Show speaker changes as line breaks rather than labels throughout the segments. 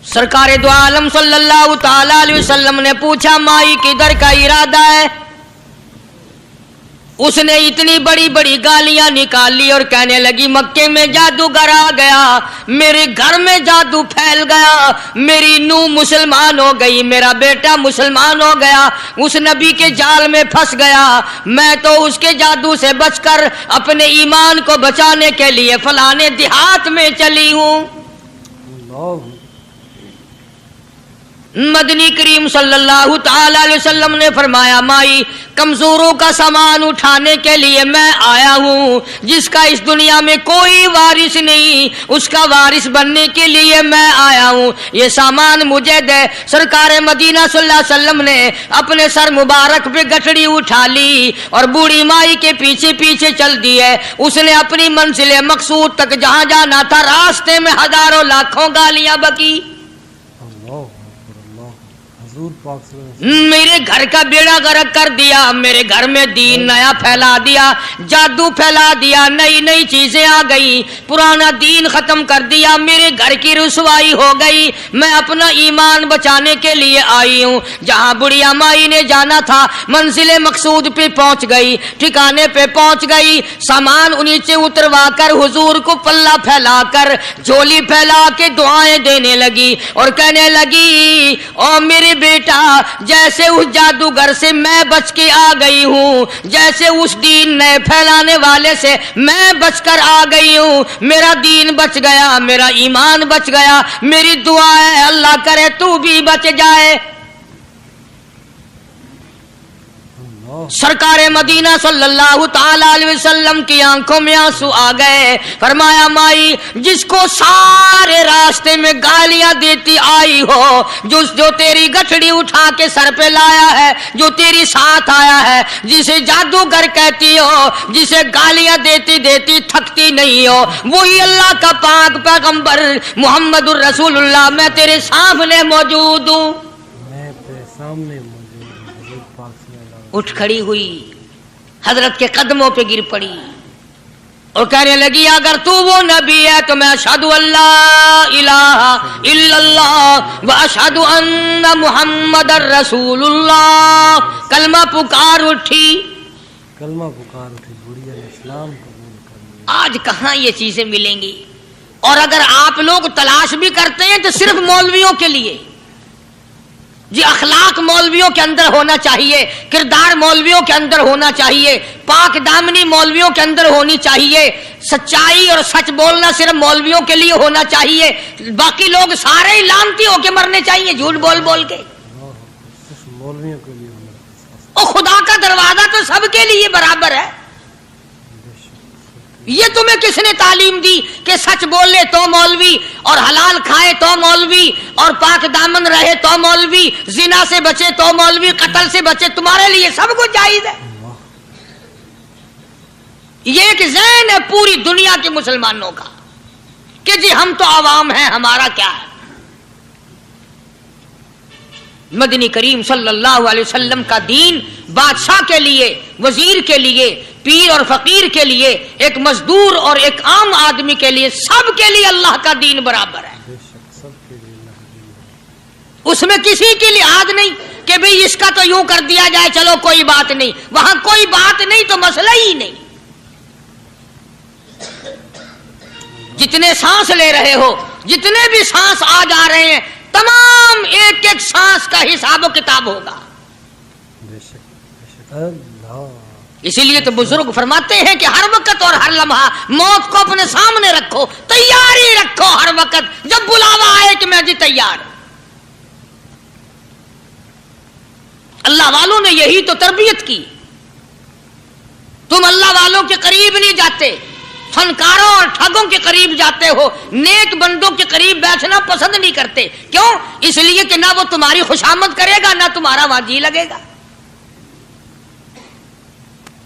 سرکار دو عالم صلی اللہ تعالی علیہ وسلم نے پوچھا مائی کدھر کا ارادہ ہے؟ اس نے اتنی بڑی بڑی گالیاں نکال لی اور کہنے لگی مکے میں جادوگر آ گیا، میرے گھر میں جادو پھیل گیا، میری نوح مسلمان ہو گئی، میرا بیٹا مسلمان ہو گیا، اس نبی کے جال میں پھنس گیا، میں تو اس کے جادو سے بچ کر اپنے ایمان کو بچانے کے لیے فلانے دیہات میں چلی ہوں۔ مدنی کریم صلی اللہ تعالی علیہ وسلم نے فرمایا مائی کمزوروں کا سامان اٹھانے کے لیے میں آیا ہوں، جس کا اس دنیا میں کوئی وارث نہیں اس کا وارث بننے کے لیے میں آیا ہوں، یہ سامان مجھے دے۔ سرکار مدینہ صلی اللہ علیہ وسلم نے اپنے سر مبارک پہ گٹھڑی اٹھا لی اور بوڑھی مائی کے پیچھے پیچھے چل دی ہے۔ اس نے اپنی منزل مقصود تک جہاں جانا تھا راستے میں ہزاروں لاکھوں گالیاں بکی، میرے گھر کا بیڑا غرق کر دیا، میرے گھر میں دین نیا پھیلا دیا، جادو پھیلا دیا، نئی نئی چیزیں آ گئی، پرانا دین ختم کر دیا، میرے گھر کی رسوائی ہو گئی، میں اپنا ایمان بچانے کے لیے آئی ہوں۔ جہاں بڑھیا مائی نے جانا تھا منزل مقصود پہ پہنچ گئی، ٹھکانے پہ پہنچ گئی، سامان نیچے اتروا کر حضور کو پلہ پھیلا کر جھولی پھیلا کے دعائیں دینے لگی اور کہنے لگی او میرے بیٹا جیسے اس جادوگر سے میں بچ کے آ گئی ہوں، جیسے اس دین نئے پھیلانے والے سے میں بچ کر آ گئی ہوں، میرا دین بچ گیا، میرا ایمان بچ گیا، میری دعا ہے اللہ کرے تو بھی بچ جائے۔ سرکار مدینہ صلی اللہ تعالی علیہ وسلم کی آنکھوں میں آنسو آ گئے، فرمایا مائی جس کو سارے راستے میں گالیاں دیتی آئی ہو، جو تیری گٹھڑی اٹھا کے سر پہ لایا ہے، جو تیری ساتھ آیا ہے، جسے جادوگر کہتی ہو، جسے گالیاں دیتی دیتی تھکتی نہیں ہو، وہی اللہ کا پاک پیغمبر محمد الرسول اللہ، میں تیرے سامنے موجود ہوں۔
میں تیرے سامنے موجود ہوں۔
اٹھ کھڑی ہوئی، حضرت کے قدموں پہ گر پڑی اور کہنے لگی اگر تو وہ نبی ہے تو میں اشہد اللہ الہ الا اللہ واشہد ان محمد رسول اللہ۔ کلمہ پکار اٹھی،
کلمہ پکار اٹھی، بڑھیا نے اسلام قبول کر لیا۔
آج کہاں یہ چیزیں ملیں گی؟ اور اگر آپ لوگ تلاش بھی کرتے ہیں تو صرف مولویوں کے لیے، جی اخلاق مولویوں کے اندر ہونا چاہیے، کردار مولویوں کے اندر ہونا چاہیے، پاک دامنی مولویوں کے اندر ہونی چاہیے، سچائی اور سچ بولنا صرف مولویوں کے لیے ہونا چاہیے، باقی لوگ سارے ہی لانتی ہو کے مرنے چاہیے جھوٹ بول بول کے۔
صرف مولویوں کے لیے ہونا،
اور خدا کا دروازہ تو سب کے لیے برابر ہے۔ یہ تمہیں کس نے تعلیم دی کہ سچ بولے تو مولوی، اور حلال کھائے تو مولوی، اور پاک دامن رہے تو مولوی، زنا سے بچے تو مولوی، قتل سے بچے، تمہارے لیے سب کچھ جائز ہے۔ یہ ایک ذہن ہے پوری دنیا کے مسلمانوں کا کہ جی ہم تو عوام ہیں، ہمارا کیا ہے۔ مدنی کریم صلی اللہ علیہ وسلم کا دین بادشاہ کے لیے، وزیر کے لیے، پیر اور فقیر کے لیے، ایک مزدور اور ایک عام آدمی کے لیے، سب کے لیے اللہ کا دین برابر ہے۔ اس میں کسی کی لحاظ نہیں کہ بھئی اس کا تو یوں کر دیا جائے چلو کوئی بات نہیں، وہاں کوئی بات نہیں تو مسئلہ ہی نہیں۔ جتنے سانس لے رہے ہو، جتنے بھی سانس آ جا رہے ہیں، تمام ایک ایک سانس کا حساب و کتاب ہوگا۔ اسی لیے تو بزرگ فرماتے ہیں کہ ہر وقت اور ہر لمحہ موت کو اپنے سامنے رکھو، تیاری رکھو ہر وقت، جب بلاوا آئے کہ میں جی تیار۔ اللہ والوں نے یہی تو تربیت کی۔ تم اللہ والوں کے قریب نہیں جاتے، فنکاروں اور ٹھگوں کے قریب جاتے ہو، نیک بندوں کے قریب بیٹھنا پسند نہیں کرتے۔ کیوں؟ اس لیے کہ نہ وہ تمہاری خوشامد کرے گا، نہ تمہارا وہاں جی لگے گا۔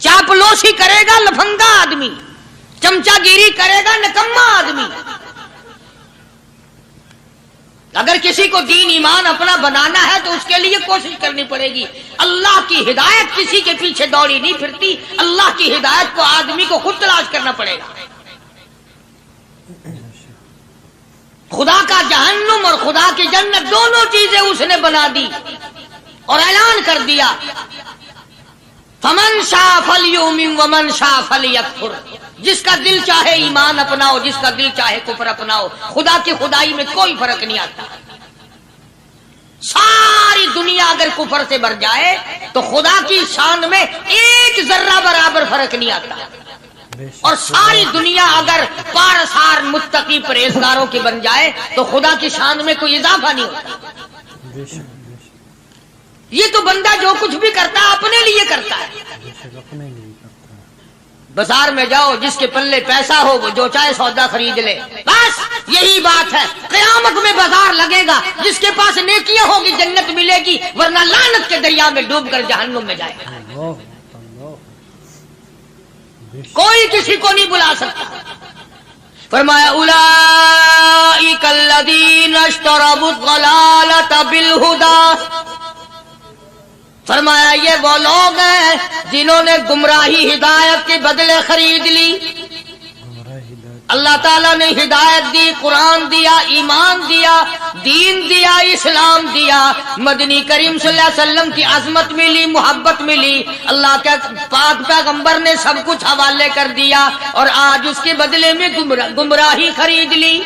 چاپلوسی کرے گا لفنگا آدمی، چمچا گیری کرے گا نکما آدمی۔ اگر کسی کو دین ایمان اپنا بنانا ہے تو اس کے لیے کوشش کرنی پڑے گی۔ اللہ کی ہدایت کسی کے پیچھے دوڑی نہیں پھرتی، اللہ کی ہدایت کو آدمی کو خود تلاش کرنا پڑے گا۔ خدا کا جہنم اور اور خدا کی جنت، دونوں چیزیں اس نے بنا دی اور اعلان کر دیا فمن شاء فلیؤمن ومن شاء فلیکفر، جس کا دل چاہے ایمان اپناؤ، جس کا دل چاہے کفر اپناؤ، خدا کی خدائی میں کوئی فرق نہیں آتا۔ ساری دنیا اگر کفر سے بھر جائے تو خدا کی شان میں ایک ذرہ برابر فرق نہیں آتا، اور ساری دنیا اگر پارسار متقی پرہیزگاروں کی بن جائے تو خدا کی شان میں کوئی اضافہ نہیں ہوتا۔ یہ تو بندہ جو کچھ بھی کرتا ہے اپنے لیے کرتا ہے۔ بازار میں جاؤ، جس کے پلے پیسہ ہو وہ جو چاہے سودا خرید لے، بس یہی بات ہے۔ قیامت میں بازار لگے گا، جس کے پاس نیکیاں ہوگی جنت ملے گی، ورنہ لعنت کے دریا میں ڈوب کر جہنم میں جائے گا۔ کوئی کسی کو نہیں بلا سکتا۔ فرمایا اولئک الذین اشتروا الضلالۃ بالہدی، فرمایا یہ وہ لوگ ہیں جنہوں نے گمراہی ہدایت کے بدلے خرید لی۔ اللہ تعالیٰ نے ہدایت دی، قرآن دیا، ایمان دیا، دین دیا، اسلام دیا، مدنی کریم صلی اللہ علیہ وسلم کی عظمت ملی، محبت ملی، اللہ کے پاک پیغمبر نے سب کچھ حوالے کر دیا، اور آج اس کے بدلے میں گمراہی خرید لی۔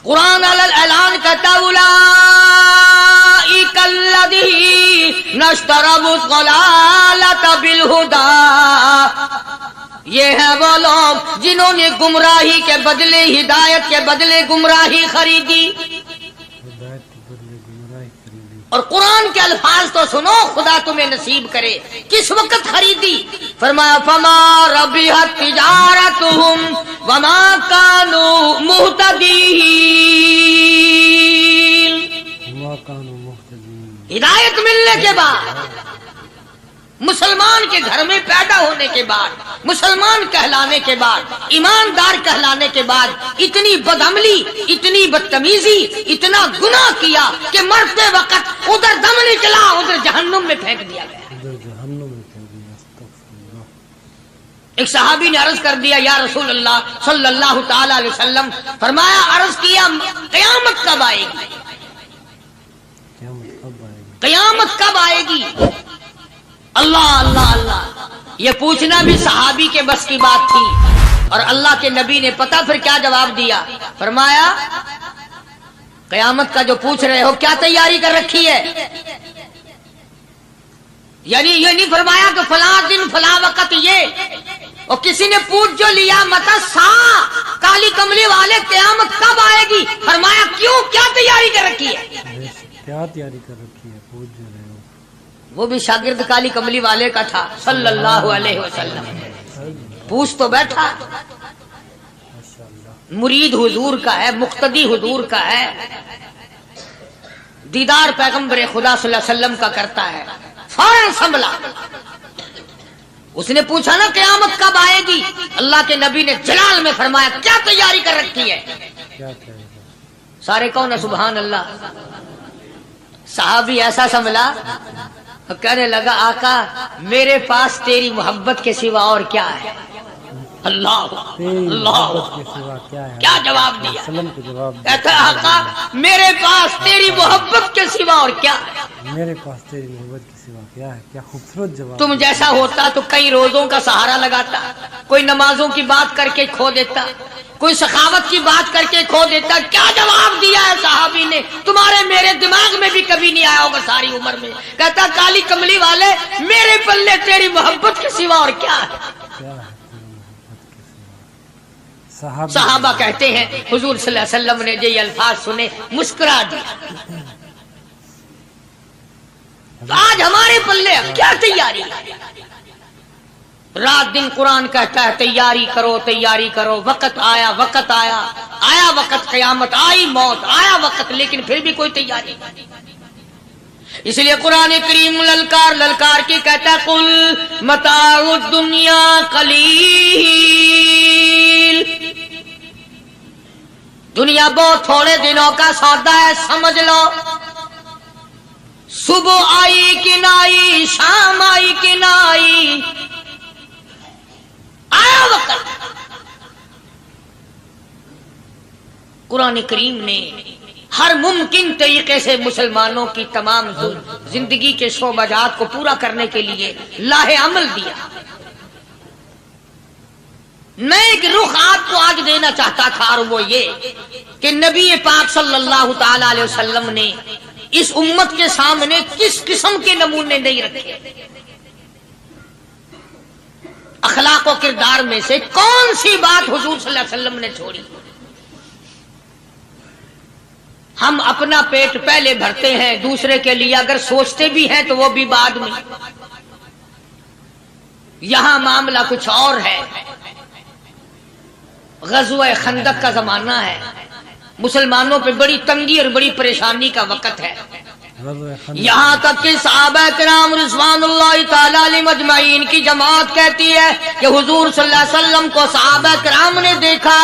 قرآن اعلان کرتا اولئک الذین اشتروا الضلالۃ بالہدی، یہ ہے وہ لوگ جنہوں نے گمراہی کے بدلے ہدایت کے بدلے گمراہی خریدی۔ اور قرآن کے الفاظ تو سنو، خدا تمہیں نصیب کرے۔ کس وقت خریدی؟ فرمایا فما ربحت تجارتہم وما کانوا مہتدین، ہدایت ملنے کے بعد، مسلمان کے گھر میں پیدا ہونے کے بعد، مسلمان کہلانے کے بعد، ایماندار کہلانے کے بعد، اتنی بدعملی، اتنی بدتمیزی، اتنا گناہ کیا کہ مرتے وقت ادھر دم نکلا، ادھر جہنم میں پھینک دیا گیا۔ ایک صحابی نے عرض کر دیا یا رسول اللہ صلی اللہ تعالی علیہ وسلم، فرمایا عرض کیا قیامت کب آئے گی؟ قیامت کب آئے گی؟ اللہ اللہ اللہ، یہ پوچھنا بھی صحابی کے بس کی بات تھی، اور اللہ کے نبی نے پتہ پھر کیا جواب دیا؟ فرمایا قیامت کا جو پوچھ رہے ہو کیا تیاری کر رکھی ہے؟ یعنی یہ نہیں فرمایا کہ فلاں دن فلاں وقت یہ، اور کسی نے پوچھ جو لیا متا سا کالی کملی والے قیامت کب آئے گی؟ فرمایا کیوں، کیا تیاری کر رکھی ہے؟
کیا تیاری کر رکھی ہے؟ پوچھ جو رہے ہو۔
وہ بھی شاگرد کالی کملی والے کا تھا صلی اللہ علیہ وسلم، پوچھ تو بیٹھا، مرید حضور کا ہے، مقتدی حضور کا ہے، دیدار پیغمبر خدا صلی اللہ علیہ وسلم کا کرتا ہے، فوراً سنبھلا۔ اس نے پوچھا نا قیامت کب آئے گی؟ اللہ کے نبی نے جلال میں فرمایا کیا تیاری کر رکھی ہے؟ سارے کون ہے سبحان اللہ؟ صحابی ایسا سنبھلا، کہنے لگا آقا میرے پاس تیری محبت کے سوا اور کیا ہے؟ اللہ اللہ، کیا جواب دیا؟ کہتا ہے آقا میرے پاس تیری محبت کے سوا اور کیا ہے؟
میرے پاس تیری محبت کے سوا کیا ہے؟ کیا خوبصورت جواب۔
تم جیسا ہوتا تو کئی روزوں کا سہارا لگاتا، کوئی نمازوں کی بات کر کے کھو دیتا، کوئی سخاوت کی بات کر کے کھو دیتا۔ کیا جواب دیا ہے صحابی نے؟ تمہارے میرے دماغ میں بھی کبھی نہیں آیا ہوگا ساری عمر میں۔ کہتا کالی کملی والے میرے پلے تیری محبت کے سوا اور کیا ہے؟ صحابہ کہتے ہیں حضور صلی اللہ علیہ وسلم نے جو یہ الفاظ سنے مسکرا دیا۔ آج ہمارے پلے کیا تیاری ہے؟ رات دن قرآن کہتا ہے تیاری کرو تیاری کرو، وقت آیا وقت آیا، آیا وقت، قیامت آئی، موت آیا وقت، لیکن پھر بھی کوئی تیاری نہیں۔ اس لیے قرآن کریم للکار للکار کی کہتا ہے قل متاع الدنیا قلیل، دنیا بہت تھوڑے دنوں کا سودا ہے، سمجھ لو۔ صبح آئی کہ نہ آئی، شام آئی کہ نہ آئی، آیا وقت۔ قرآن کریم نے ہر ممکن طریقے سے مسلمانوں کی تمام زندگی کے شعبات کو پورا کرنے کے لیے لاہ عمل دیا. میں ایک رخ آپ کو آج دینا چاہتا تھا اور وہ یہ کہ نبی پاک صلی اللہ تعالی علیہ وسلم نے اس امت کے سامنے کس قسم کے نمونے نہیں رکھے. اخلاق و کردار میں سے کون سی بات حضور صلی اللہ علیہ وسلم نے چھوڑی؟ ہم اپنا پیٹ پہلے بھرتے ہیں، دوسرے کے لیے اگر سوچتے بھی ہیں تو وہ بھی بعد میں. یہاں معاملہ کچھ اور ہے. غزوہ خندق کا زمانہ ہے، مسلمانوں پہ بڑی تنگی اور بڑی پریشانی کا وقت ہے. یہاں تک کہ صحابہ کرام رضوان اللہ تعالی علیہم اجمعین کی جماعت کہتی ہے کہ حضور صلی اللہ علیہ وسلم کو صحابہ کرام نے دیکھا.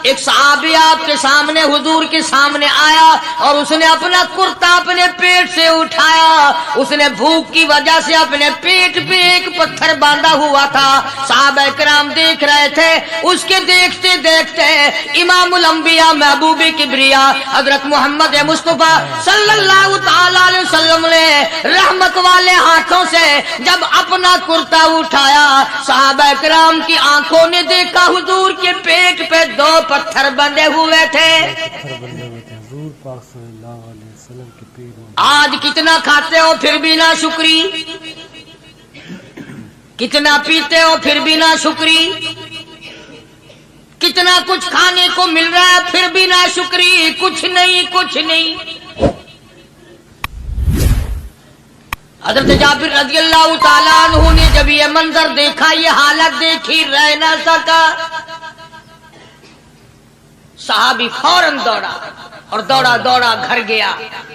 ایک صحابی آپ کے سامنے حضور کے سامنے آیا اور اس نے اپنا کرتا اپنے پیٹ سے اٹھایا. اس نے بھوک کی وجہ سے اپنے پیٹ پہ ایک پتھر باندھا ہوا تھا. صحابہ کرام دیکھ رہے تھے. اس کے دیکھتے دیکھتے امام الانبیاء محبوب کبریا حضرت محمد مصطفیٰ صلی اللہ تعالی علیہ وسلم نے رحمت والے ہاتھوں سے جب اپنا کرتا اٹھایا، صحابہ کرام کی آنکھوں نے دیکھا حضور کے پیٹ پہ 2 پتھر بندھے ہوئے تھے. آج کتنا کھاتے ہو پھر بھی نہ شکری، کتنا پیتے ہو پھر بھی نہ شکری، کتنا کچھ کھانے کو مل رہا ہے پھر بھی نہ شکری. کچھ نہیں کچھ نہیں. حضرت جابر رضی اللہ تعالیٰ عنہ نے جب یہ منظر دیکھا، یہ حالت دیکھی، رہ نہ سکا. صحابی فوراً دوڑا اور دوڑا دوڑا گھر گیا.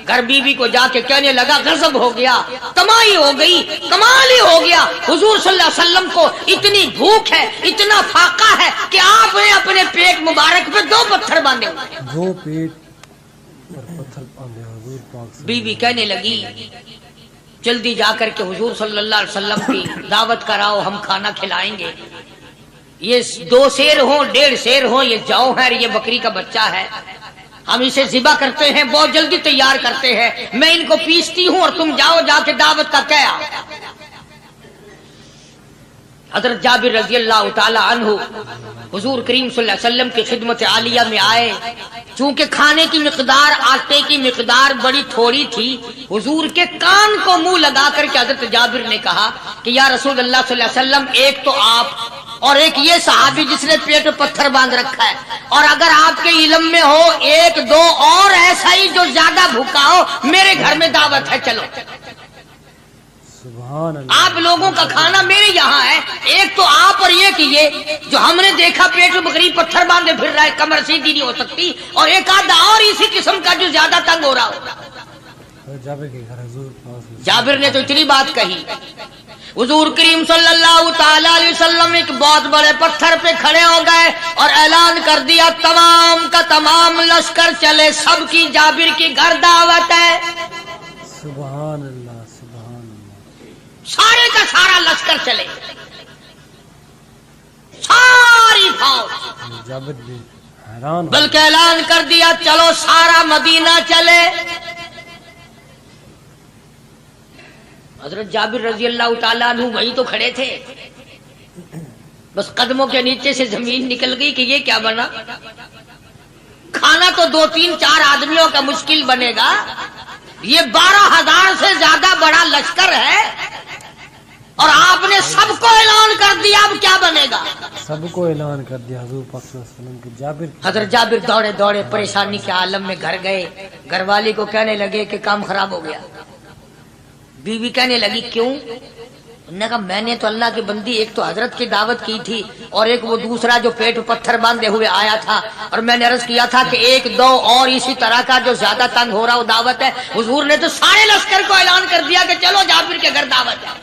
گھر بیوی کو جا کے کہنے لگا غضب ہو گیا، تمائی ہو گئی، کمال ہی ہو گیا. حضور صلی اللہ علیہ وسلم کو اتنی بھوک ہے، اتنا فاقہ ہے کہ آپ نے اپنے پیٹ مبارک پہ 2 پتھر باندھے ہوئے.
2 پیٹ پر پتھر باندھے حضور پاک. بیوی
کہنے لگی جلدی جا کر کے حضور صلی اللہ علیہ وسلم کی دعوت کراؤ، ہم کھانا کھلائیں گے. یہ 2 شیر ہوں 1.5 شیر ہوں، یہ جو ہے یہ بکری کا بچہ ہے، ہم اسے ذبح کرتے ہیں، بہت جلدی تیار کرتے ہیں، میں ان کو پیستی ہوں اور تم جاؤ جا کے دعوت کا کیا. حضرت جابر رضی اللہ تعالی عنہ حضور کریم صلی اللہ علیہ وسلم کی خدمت عالیہ میں آئے. چونکہ کھانے کی مقدار، آٹے کی مقدار بڑی تھوڑی تھی، حضور کے کان کو منہ لگا کر کے حضرت جابر نے کہا کہ یا رسول اللہ صلی اللہ علیہ وسلم، ایک تو آپ اور ایک یہ صحابی جس نے پیٹ پتھر باندھ رکھا ہے، اور اگر آپ کے علم میں ہو 1-2 اور ایسا ہی جو زیادہ بھوکا ہو، میرے گھر میں دعوت ہے، چلو. آپ لوگوں کا کھانا میرے یہاں ہے. ایک تو آپ اور یہ جو ہم نے دیکھا پیٹ میں بکری پتھر باندھے پھر رہا ہے، کمر سیدھی نہیں ہو سکتی، اور ایک آدھا اور اسی قسم کا جو زیادہ تنگ ہو رہا ہو. جابر نے تو اتنی بات کہی. حضور کریم صلی اللہ تعالی علیہ وسلم ایک بہت بڑے پتھر پہ کھڑے ہو گئے اور اعلان کر دیا تمام کا تمام لشکر چلے، سب کی جابر کی گھر دعوت ہے.
سبحان اللہ سبحان اللہ.
سارے کا سارا لشکر چلے، ساری فوج.
جابر بھی حیران،
بلکہ اعلان کر دیا چلو سارا مدینہ چلے. حضرت جابر رضی اللہ تعالیٰ عنہ وہی تو کھڑے تھے، بس قدموں کے نیچے سے زمین نکل گئی کہ یہ کیا بنا. کھانا تو 2-3-4 آدمیوں کا مشکل بنے گا، یہ 12,000 سے زیادہ بڑا لشکر ہے، اور آپ نے سب کو اعلان کر دیا. اب کیا بنے گا؟
سب کو اعلان کر دیا حضور پاک صلی اللہ علیہ وسلم کے. جابر
حضرت جابر دوڑے دوڑے پریشانی کے عالم میں گھر گئے. گھر والی کو کہنے لگے کہ کام خراب ہو گیا. بیوی کہنے لگی کیوں؟ انہوں نے کہا میں نے تو اللہ کی بندی ایک تو حضرت کی دعوت کی تھی، اور ایک وہ دوسرا جو پیٹ پتھر باندھے ہوئے آیا تھا، اور میں نے عرض کیا تھا کہ 1-2 اور اسی طرح کا جو زیادہ تنگ ہو رہا وہ دعوت ہے. حضور نے تو سارے لشکر کو اعلان کر دیا کہ چلو جابر کے گھر دعوت ہے.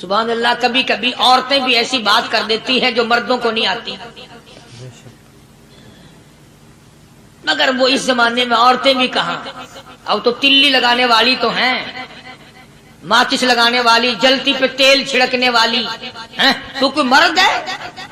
سبحان اللہ. کبھی کبھی عورتیں بھی ایسی بات کر دیتی ہیں جو مردوں کو نہیں آتی، مگر وہ اس زمانے میں عورتیں بھی کہاں. اب تو تلی لگانے والی تو ہیں، ماچس لگانے والی، جلتی پہ تیل چھڑکنے والی ہیں. تو کوئی مرد ہے؟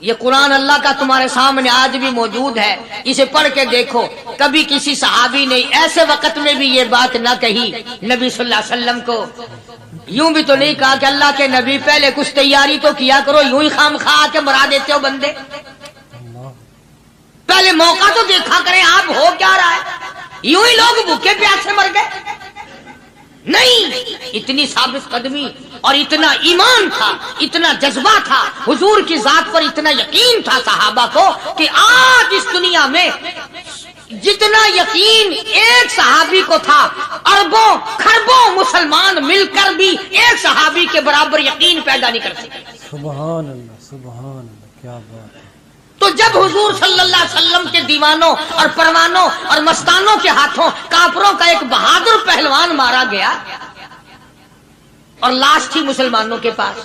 یہ قرآن اللہ کا تمہارے سامنے آج بھی موجود ہے، اسے پڑھ کے دیکھو۔ کبھی کسی صحابی نے ایسے وقت میں بھی یہ بات نہ کہی نبی صلی اللہ علیہ وسلم کو، یوں بھی تو نہیں کہا کہ اللہ کے نبی پہلے کچھ تیاری تو کیا کرو، یوں ہی خام خواہ کے مرا دیتے ہو بندے، پہلے موقع تو دیکھا کریں آپ ہو کیا رہا ہے، یوں ہی لوگ بھوکے پیاسے مر گئے۔ نہیں، اتنی ثابت قدمی اور اتنا ایمان تھا، اتنا جذبہ تھا، حضور کی ذات پر اتنا یقین تھا صحابہ کو کہ آج اس دنیا میں جتنا یقین ایک صحابی کو تھا، اربوں خربوں مسلمان مل کر بھی ایک صحابی کے برابر یقین پیدا نہیں کر سکے۔
سبحان اللہ، سبحان اللہ، کیا بات ہے۔
تو جب حضور صلی اللہ علیہ وسلم کے دیوانوں اور پروانوں اور مستانوں کے ہاتھوں کافروں کا ایک بہادر پہلوان مارا گیا اور لاش تھی مسلمانوں کے پاس،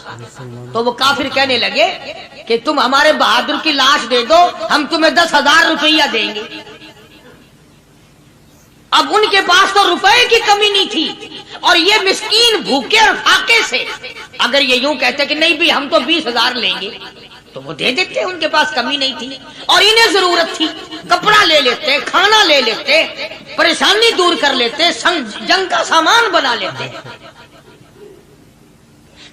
تو وہ کافر کہنے لگے کہ تم ہمارے بہادر کی لاش دے دو، ہم تمہیں 10,000 روپیہ دیں گے۔ اب ان کے پاس تو روپے کی کمی نہیں تھی، اور یہ مسکین بھوکے اور فاقے سے اگر یہ یوں کہتے کہ نہیں بھی ہم تو 20,000 لیں گے تو وہ دے دیتے، ان کے پاس کمی نہیں تھی، اور انہیں ضرورت تھی، کپڑا لے لیتے، کھانا لے لیتے، پریشانی دور کر لیتے، جنگ کا سامان بنا لیتے۔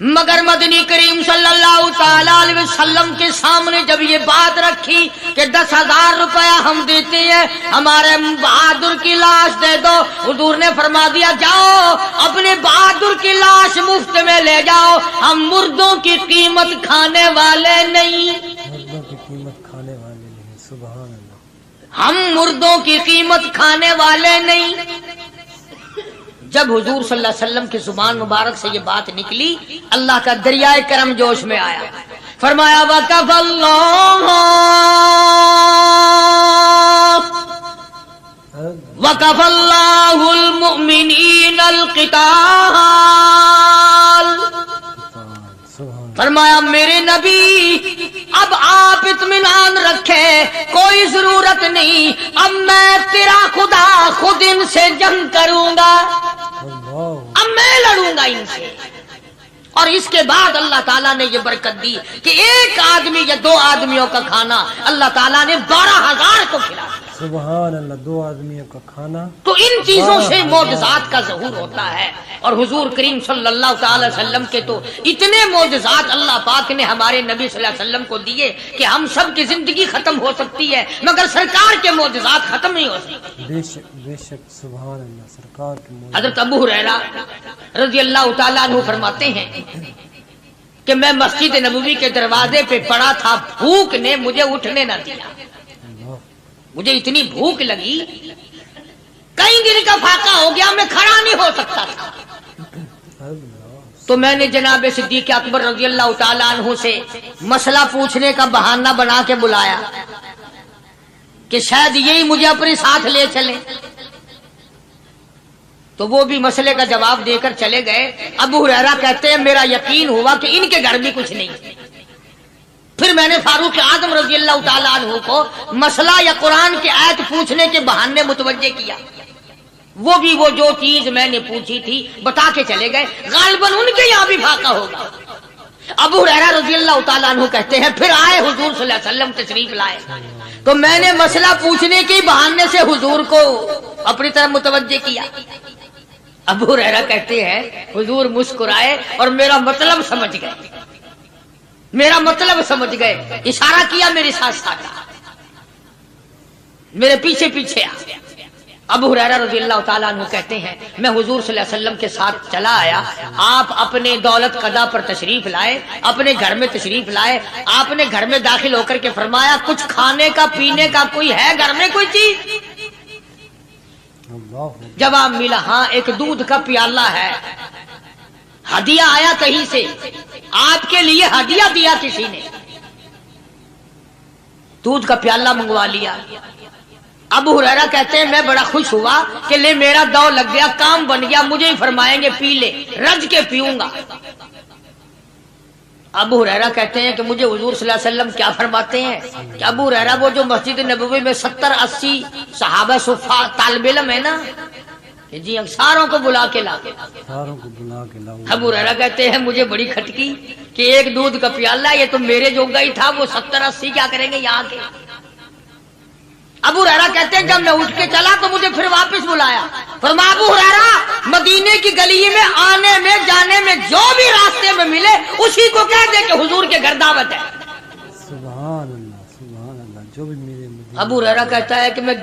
مگر مدنی کریم صلی اللہ تعالی علیہ وسلم کے سامنے جب یہ بات رکھی کہ 10,000 روپیہ ہم دیتے ہیں، ہمارے بہادر کی لاش دے دو، حضور نے فرما دیا جاؤ اپنے بہادر کی لاش مفت میں لے جاؤ، ہم مردوں کی قیمت کھانے والے نہیں،
مردوں کی قیمت کھانے والے نہیں، سبحان اللہ،
ہم مردوں کی قیمت کھانے والے نہیں۔ جب حضور صلی اللہ علیہ وسلم کی زبان مبارک سے یہ بات نکلی، اللہ کا دریائے کرم جوش میں آیا، فرمایا وَكَفَى اللَّهُ الْمُؤْمِنِينَ الْقِتَالَ، فرمایا میرے نبی اب آپ اطمینان رکھے، کوئی ضرورت نہیں، اب میں تیرا خدا خود ان سے جنگ کروں گا، اب میں لڑوں گا ان سے۔ اور اس کے بعد اللہ تعالیٰ نے یہ برکت دی کہ ایک آدمی یا 2 آدمیوں کا کھانا اللہ تعالیٰ نے 12,000 کو کھلا دیا۔
سبحان اللہ، 2 آدمیوں کا کھانا۔
تو ان چیزوں سے معجزات کا ظہور ہوتا ہے، اور حضور کریم صلی اللہ تعالی وسلم کے تو اتنے معجزات اللہ پاک نے ہمارے نبی صلی اللہ علیہ وسلم کو دیے کہ ہم سب کی زندگی ختم ہو سکتی ہے مگر سرکار کے معجزات ختم نہیں ہو سکتے۔
بے شک بے شک، سبحان اللہ، سرکار کے معجزات۔
حضرت ابو ہریرہ رضی اللہ تعالیٰ عنہ فرماتے ہیں کہ میں مسجد نبوی کے دروازے پہ پڑا تھا، بھوک نے مجھے اٹھنے نہ دیا، مجھے اتنی بھوک لگی، کئی دن کا فاقہ ہو گیا، میں کھڑا نہیں ہو سکتا تھا۔ تو میں نے جناب صدیق اکبر رضی اللہ تعالیٰ عنہ سے مسئلہ پوچھنے کا بہانہ بنا کے بلایا کہ شاید یہی مجھے اپنے ساتھ لے چلے، تو وہ بھی مسئلے کا جواب دے کر چلے گئے۔ ابو ہریرہ کہتے ہیں میرا یقین ہوا کہ ان کے گھر بھی کچھ نہیں۔ پھر میں نے فاروق اعظم رضی اللہ تعالیٰ عنہ کو مسئلہ یا قرآن کی آیت پوچھنے کے بہانے متوجہ کیا، وہ بھی وہ جو چیز میں نے پوچھی تھی بتا کے چلے گئے، غالباً ان کے یہاں بھی فاقہ ہوگا۔ ابو ہریرہ رضی اللہ تعالیٰ عنہ کہتے ہیں پھر آئے حضور صلی اللہ علیہ وسلم تشریف لائے، تو میں نے مسئلہ پوچھنے کے بہانے سے حضور کو اپنی طرف متوجہ کیا۔ ابو ہریرہ کہتے ہیں حضور مسکرائے اور میرا مطلب سمجھ گئے، میرا مطلب سمجھ گئے، اشارہ کیا میرے ساتھ ساتھ، میرے پیچھے پیچھے آ۔ ابو ہریرہ رضی اللہ تعالیٰ عنہ کہتے ہیں میں حضور صلی اللہ علیہ وسلم کے ساتھ چلا آیا، آپ اپنے دولت قضا پر تشریف لائے، اپنے گھر میں تشریف لائے، آپ نے گھر میں داخل ہو کر کے فرمایا کچھ کھانے کا پینے کا کوئی ہے گھر میں کوئی چیز؟ جواب ملا ہاں ایک دودھ کا پیالہ ہے، ہدیہ آیا کہیں سے، آپ کے لیے ہدیہ دیا کسی نے، دودھ کا پیالہ منگوا لیا۔ ابو ہریرہ کہتے ہیں میں بڑا خوش ہوا کہ لے میرا دو لگ گیا، کام بن گیا، مجھے ہی فرمائیں گے پی لے، رج کے پیوں گا۔ ابو ہریرہ کہتے ہیں کہ مجھے حضور صلی اللہ علیہ وسلم کیا فرماتے ہیں کہ ابو ہریرہ وہ جو مسجد نبوی میں 70-80 صحابہ صفا طالب علم ہے نا، کہ جی ساروں کو بلا کے لا کے
ساروں کو بلا کے لاؤ.
ابو ہریرہ کہتے ہیں مجھے بڑی کھٹکی کہ ایک دودھ کا پیالہ یہ تو میرے جوگا ہی تھا، وہ 70-80 کیا کریں گے یہاں کے. ابو ہریرہ کہتے ہیں جب میں اٹھ کے چلا تو مجھے پھر واپس بلایا. فرمایا ابو ہریرہ مدینے کی گلی میں آنے میں جانے میں جو بھی راستے میں ملے اسی کو کہہ دے کہ حضور کے گھر دعوت ہے.
سبحان اللہ جو بھی میرے مدینے.
ابو ہریرہ کہتا ہے کہ میں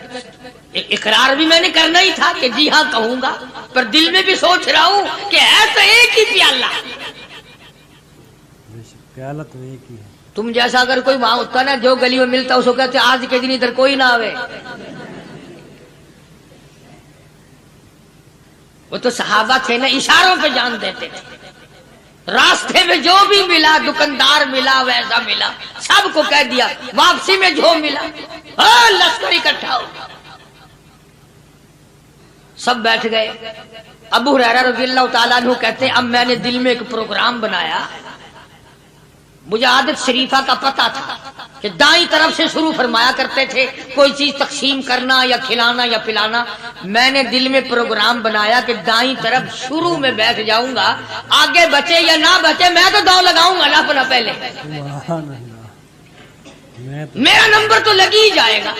اقرار بھی میں نے کرنا ہی تھا کہ جی ہاں کہوں گا، پر دل میں بھی سوچ رہا ہوں کہ ہے تو ایک ہی پیالہ.
پیالہ تو ایک ہی ہے.
تم جیسا اگر کوئی وہاں ہوتا نا جو گلی میں ملتا اس کو کہتے آج کے دن ادھر کوئی نہ آوے. وہ تو صحابہ تھے نا، اشاروں پہ جان دیتے تھے. راستے میں جو بھی ملا، دکاندار ملا ویسا ملا، سب کو کہہ دیا. واپسی میں جو ملا لشکر اکٹھا ہو، سب بیٹھ گئے. ابو ہریرہ رضی اللہ تعالیٰ عنہ کہتے ہیں اب میں نے دل میں ایک پروگرام بنایا. مجھے عادت شریفہ کا پتہ تھا کہ دائیں طرف سے شروع فرمایا کرتے تھے کوئی چیز تقسیم کرنا یا کھلانا یا پلانا. میں نے دل میں پروگرام بنایا کہ دائیں طرف شروع میں بیٹھ جاؤں گا، آگے بچے یا نہ بچے میں تو دو لگاؤں گا لاپنا پہلے.
سبحان اللہ.
میرا نمبر تو لگ ہی جائے گا.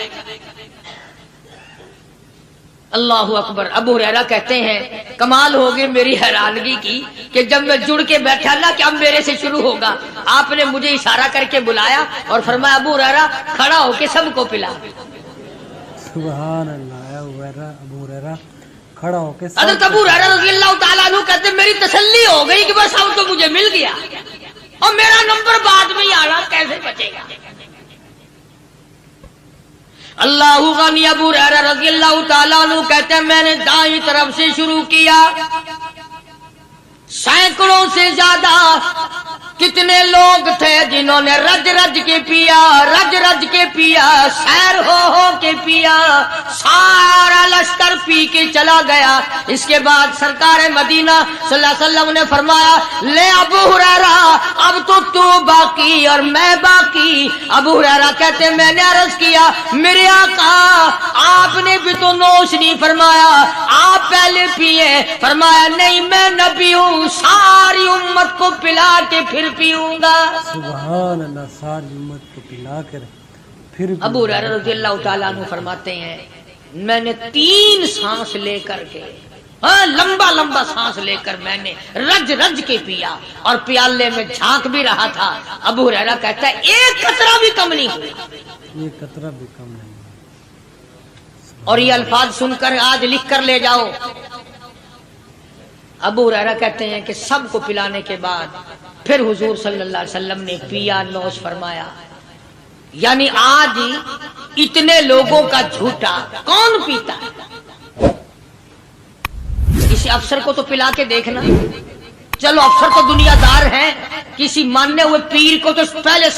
اللہ اکبر. ابو ہریرہ کہتے ہیں کمال ہوگی میری حیرانگی کی کہ جب میں جڑ کے بیٹھا نا کہ اب میرے سے شروع ہوگا، آپ نے مجھے اشارہ کر کے بلایا اور فرمایا ابو ہریرہ کھڑا ہو کے سب کو پلا.
سبحان اللہ. ابو ہریرہ کھڑا ہو کے
حضرت ابو ہریرہ رضی اللہ تعالیٰ عنہ کہتے میری تسلی ہو گئی کہ بس اب تو مجھے مل گیا اور میرا نمبر بعد میں ہی آ رہا، کیسے بچے گا. اللہ غنی. ابو ہریرہ رضی اللہ تعالیٰ عنہ کہتے ہیں میں نے دائیں طرف سے شروع کیا، سینکڑوں سے زیادہ کتنے لوگ تھے جنہوں نے رج رج کے پیا، رج رج کے پیا، سیر ہو کے پیا. سارا لشکر پی کے چلا گیا. اس کے بعد سرکار مدینہ صلی اللہ علیہ وسلم نے فرمایا لے ابو ہریرہ اب تو باقی اور میں باقی. ابو ہریرہ کہتے میں نے عرض کیا میرے آقا آپ نے بھی تو نوش نہیں فرمایا، آپ پہلے پیے. فرمایا نہیں میں نبی ہوں، ساری امت کو پلا کے پھر پیوں گا.
سبحان اللہ. ساری امت کو پلا کر پھر.
ابو ہریرہ رضی اللہ تعالیٰ عنہ فرماتے ہیں میں نے 3 سانس لے کر کے لمبا لمبا سانس لے کر میں نے رج رج کے پیا اور پیالے میں جھانک بھی رہا تھا. ابو ہریرہ کہتا ہے ایک قطرہ بھی کم نہیں ہوا،
ایک قطرہ بھی کم نہیں.
اور یہ الفاظ سن کر آج لکھ کر لے جاؤ. ابو ہریرہ کہتے ہیں کہ سب کو پلانے کے بعد پھر حضور صلی اللہ علیہ وسلم نے پیا، نوش فرمایا. یعنی آج اتنے لوگوں کا جھوٹا کون پیتا ہے؟ کسی افسر کو تو پلا کے دیکھنا. چلو افسر تو دنیا دار ہیں، کسی ماننے ہوئے پیر کو تو پہلے